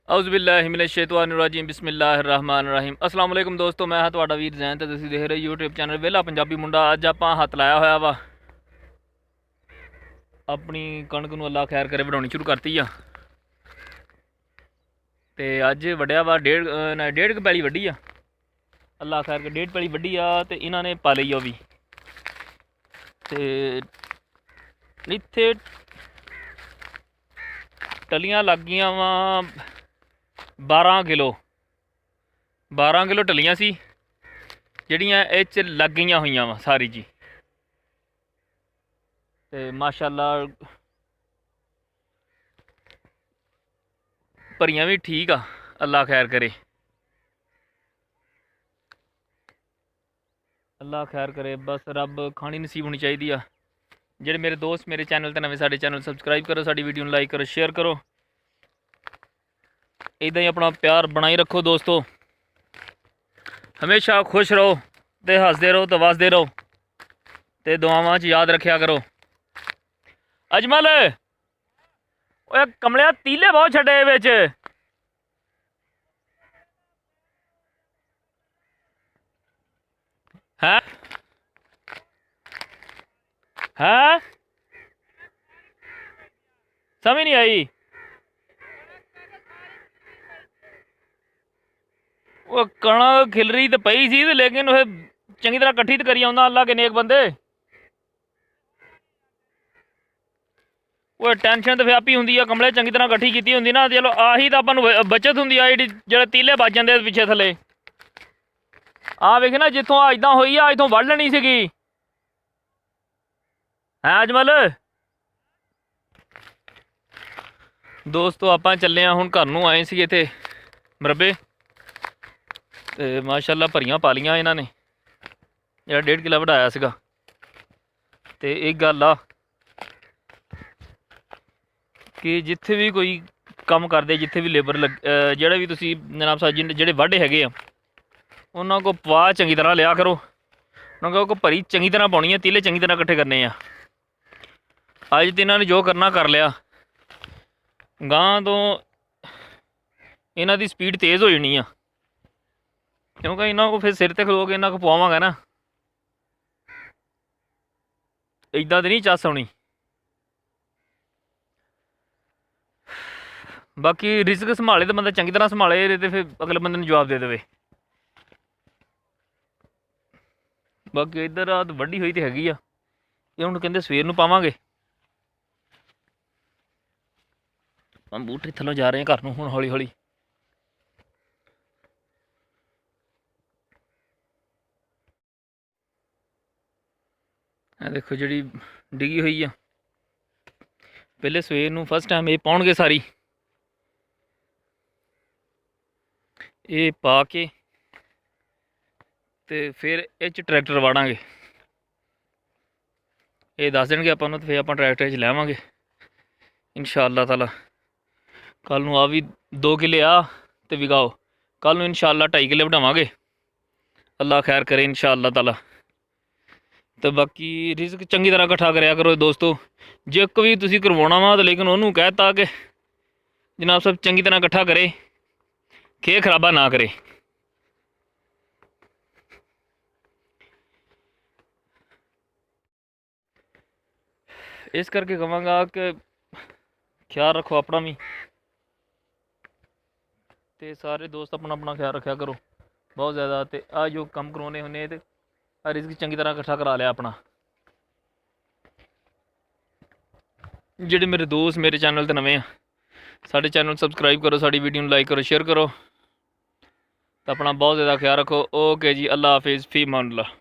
औज़ुबिल्लाहिमिनश्शैतानिर्रजीम बिस्मिल्लाहिर्रहमानिर्रहीम। अस्सलाम वालेकुम दोस्तों, मैं हाँ तुहाडा वीर जैन ते तुसीं देख रहे यूट्यूब चैनल वेला पंजाबी मुंडा। अज आपां हत्थ लाया होया वा अपनी कणक नूं, अल्लाह खैर करे, वढाउणी शुरू करती आ। ते अज वड्या वा डेढ़ क पैली वड्डी आ, अल्लाह खैर करे, डेढ़ पैली वड्डी आ ते इन्हां ने पा लई आ भी। ते इत्थे टलियां लग गईयां वा 12 किलो टलियां सी जिहड़ियां इह च लग गईयां होईयां वा सारी जी। ते माशाअल्लाह भरियां भी ठीक आ, अल्लाह खैर करे, अल्लाह खैर करे। बस रब खानी नसीब होनी चाहिए आ। जेह्ड़े मेरे दोस्त मेरे चैनल ते नवे, साडे चैनल सबसक्राइब करो, साडी वीडियो नूं लाइक करो, शेयर करो। इदां ही अपना प्यार बनाई रखो दोस्तों, हमेशा खुश रहो ते हसदे रहो ते वसदे रहो ते दुआवां च याद रखा करो। अजमल ओए कमलिया तीले बहुत छड्डे बिच। हैं हैं समझ नहीं आई। वो कणक खिलरी तो पई सी, लेकिन फिर चंगी तरह कट्ठी तो करी आउंदा अल्लाह के नेक बंदे। वो टेंशन तो फिर आपी होंदी है, कमले चंगी तरह कट्ठी की होंदी ना, चलो आही तो अपन बचत होंदी है जो तीले बच जाते पिछे थले। आ वेख ना, जितों इदा हुई आ इतों वढ़ लेनी सी है अजमल। दोस्तों आप चले हुण घर नूं, आए सी इत्थे मरबे ते माशाअल्लाह भरियां पा लियां इन्हां ने, जिहड़ा 1.5 किलो वढाया सीगा। ते एक गल आ कि जिथे भी कोई काम करते, जिथे भी लेबर लग, जेह्ड़े भी तुसीं जनाब साहब जिहड़े वाढे हैगे आ, उन्हां को पा चंगी तरह लिया करो। उन्हां को भरी चंगी तरह पाउणी है, तीले चंगी तरह इकट्ठे करने आ। अज तो इन्हां ने जो करना कर लिया, गांह तो इन्हां दी स्पीड तेज़ हो जानी आ, क्योंकि इन्हां को फिर सिर ते खलो के इन्हां को पवावांगा ना, इदां तो नहीं चस आउणी। बाकी रिस्क संभाले तो बंदा चंगी तरह संभाले तो फिर अगले बंदे नूं जवाब दे देवे। बाकी इधर रात वड्डी हुई तो हैगी आ, ये हुण कहंदे सवेर नूं पावांगे। हम बूटे थल्लों जा रहे हैं घर नूं हुण हौली हौली। देखो जी डिगी हुई आ, पहले सवेर नूं फस्ट टाइम ये पाउणगे सारी, ये पा के ते फिर इह ट्रैक्टर वाड़ांगे। ये दस देणगे आपां नूं ते फिर आपां ट्रैक्टर च लैवांगे इंशाअल्लाह ताला। कल नूं आ भी 2 किले आ ते विगाओ, कल नूं इंशाअल्लाह 2.5 किले वढावांगे, अल्लाह खैर करे इंशाअल्लाह ताला। तो बाकी रिस्क चंगी तरह इकट्ठा करया करो दोस्तों। जे भी तुसीं करवाउणा वा तो लेकिन उन्होंने कहता कि जनाब साहब चंगी तरह इकट्ठा करे, खे खराबा ना करे। इस करके कहांगा कि ख्याल रखो अपना भी, ते सारे दोस्त अपना अपना ख्याल रखा करो बहुत ज़्यादा। तो आ जो कम करवाने होने तो रिस्क चंगी तरह इकट्ठा करा लिया अपना। जेह्ड़े मेरे दोस्त मेरे चैनल ते नवे आ, साढ़े चैनल सबसक्राइब करो, साड़ी वीडियो नूं लाइक करो, शेयर करो, तो अपना बहुत ज़्यादा ख्याल रखो। ओके जी, अल्लाह हाफिज़, फी अमान अल्लाह।